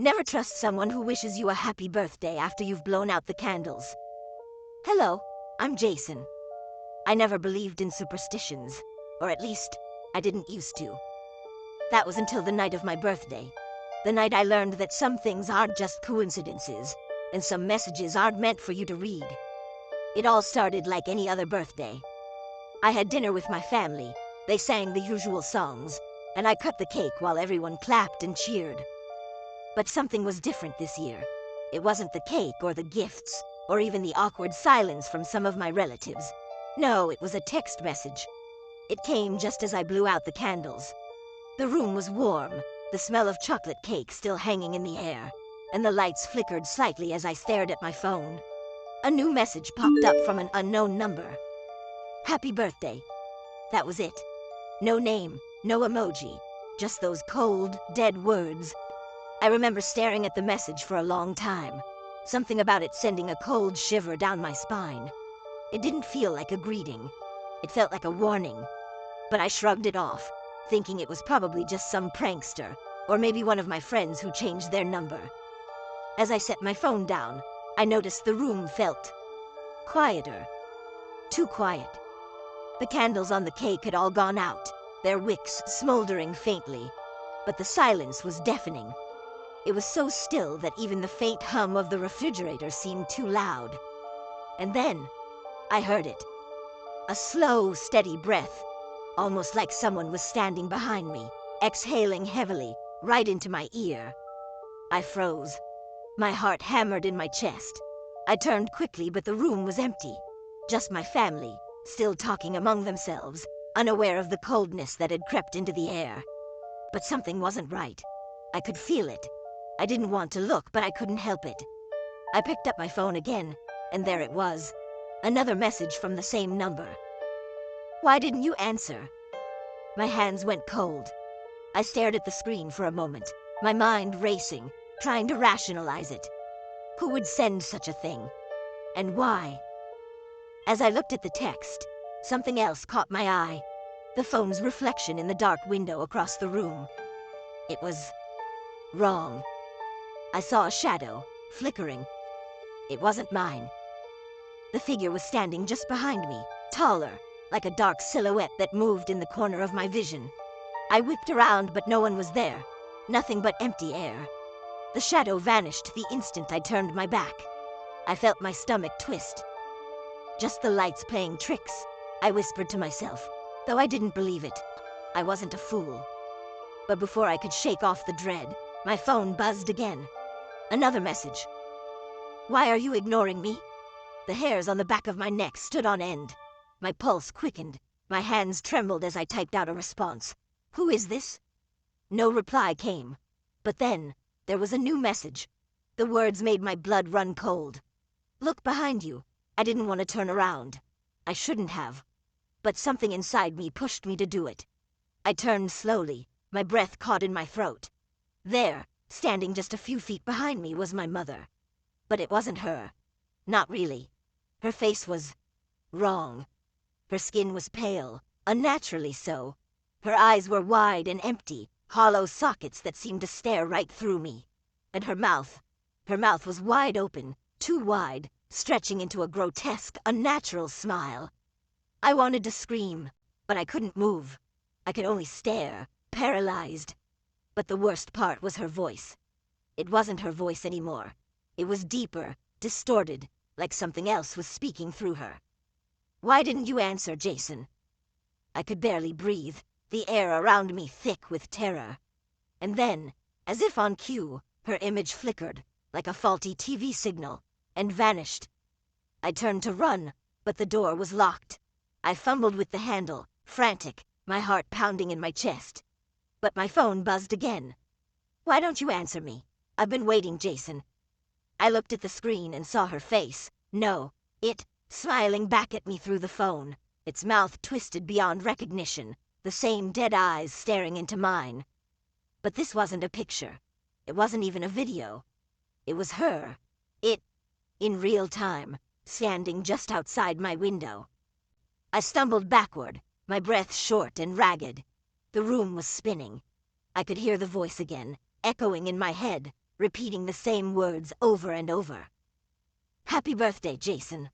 Never trust someone who wishes you a happy birthday after you've blown out the candles. Hello, I'm Jason. I never believed in superstitions. Or at least, I didn't used to. That was until the night of my birthday. The night I learned that some things aren't just coincidences, and some messages aren't meant for you to read. It all started like any other birthday. I had dinner with my family. They sang the usual songs, and I cut the cake while everyone clapped and cheered. But something was different this year. It wasn't the cake or the gifts, or even the awkward silence from some of my relatives. No, it was a text message. It came just as I blew out the candles. The room was warm, the smell of chocolate cake still hanging in the air, and the lights flickered slightly as I stared at my phone. A new message popped up from an unknown number. Happy birthday. That was it. No name, no emoji, just those cold, dead words. I remember staring at the message for a long time. Something about it sending a cold shiver down my spine. It didn't feel like a greeting. It felt like a warning. But I shrugged it off, thinking it was probably just some prankster, or maybe one of my friends who changed their number. As I set my phone down, I noticed the room felt quieter. Too quiet. The candles on the cake had all gone out, their wicks smoldering faintly, but the silence was deafening. It was so still that even the faint hum of the refrigerator seemed too loud. And then, I heard it. A slow, steady breath, almost like someone was standing behind me, exhaling heavily, right into my ear. I froze. My heart hammered in my chest. I turned quickly, but the room was empty. Just my family, still talking among themselves, unaware of the coldness that had crept into the air. But something wasn't right. I could feel it. I didn't want to look, but I couldn't help it. I picked up my phone again, and there it was. Another message from the same number. Why didn't you answer? My hands went cold. I stared at the screen for a moment, my mind racing, trying to rationalize it. Who would send such a thing? And why? As I looked at the text, something else caught my eye. The phone's reflection in the dark window across the room. It was wrong. I saw a shadow, flickering. It wasn't mine. The figure was standing just behind me, taller, like a dark silhouette that moved in the corner of my vision. I whipped around, but no one was there. Nothing but empty air. The shadow vanished the instant I turned my back. I felt my stomach twist. Just the lights playing tricks, I whispered to myself, though I didn't believe it. I wasn't a fool. But before I could shake off the dread, my phone buzzed again. Another message. Why are you ignoring me? The hairs on the back of my neck stood on end. My pulse quickened. My hands trembled as I typed out a response. Who is this? No reply came. But then, there was a new message. The words made my blood run cold. Look behind you. I didn't want to turn around. I shouldn't have. But something inside me pushed me to do it. I turned slowly, my breath caught in my throat. There, standing just a few feet behind me, was my mother. But it wasn't her. Not really. Her face was wrong. Her skin was pale, unnaturally so. Her eyes were wide and empty, hollow sockets that seemed to stare right through me. And her mouth was wide open, too wide, stretching into a grotesque, unnatural smile. I wanted to scream, but I couldn't move. I could only stare, paralyzed. But the worst part was her voice. It wasn't her voice anymore. It was deeper, distorted, like something else was speaking through her. Why didn't you answer, Jason? I could barely breathe, the air around me thick with terror. And then, as if on cue, her image flickered, like a faulty TV signal, and vanished. I turned to run, but the door was locked. I fumbled with the handle, frantic, my heart pounding in my chest. But my phone buzzed again. Why don't you answer me? I've been waiting, Jason. I looked at the screen and saw her face. No, it, smiling back at me through the phone, its mouth twisted beyond recognition, the same dead eyes staring into mine. But this wasn't a picture. It wasn't even a video. It was her. It, in real time, standing just outside my window. I stumbled backward, my breath short and ragged. The room was spinning. I could hear the voice again, echoing in my head, repeating the same words over and over. Happy birthday, Jason.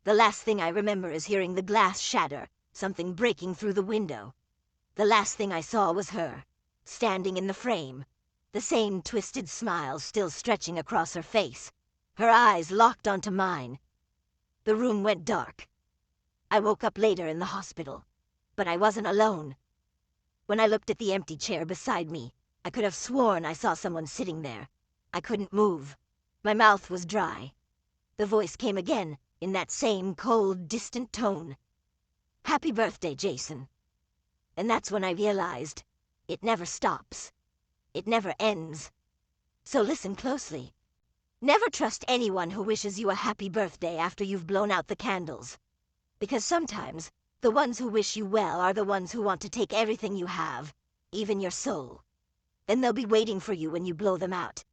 The last thing I remember is hearing the glass shatter, something breaking through the window. The last thing I saw was her, standing in the frame, the same twisted smile still stretching across her face, her eyes locked onto mine. The room went dark. I woke up later in the hospital, but I wasn't alone. When I looked at the empty chair beside me, I could have sworn I saw someone sitting there. I couldn't move. My mouth was dry. The voice came again, in that same cold, distant tone. Happy birthday, Jason. And that's when I realized, it never stops. It never ends. So listen closely. Never trust anyone who wishes you a happy birthday after you've blown out the candles. Because sometimes, the ones who wish you well are the ones who want to take everything you have, even your soul. And they'll be waiting for you when you blow them out.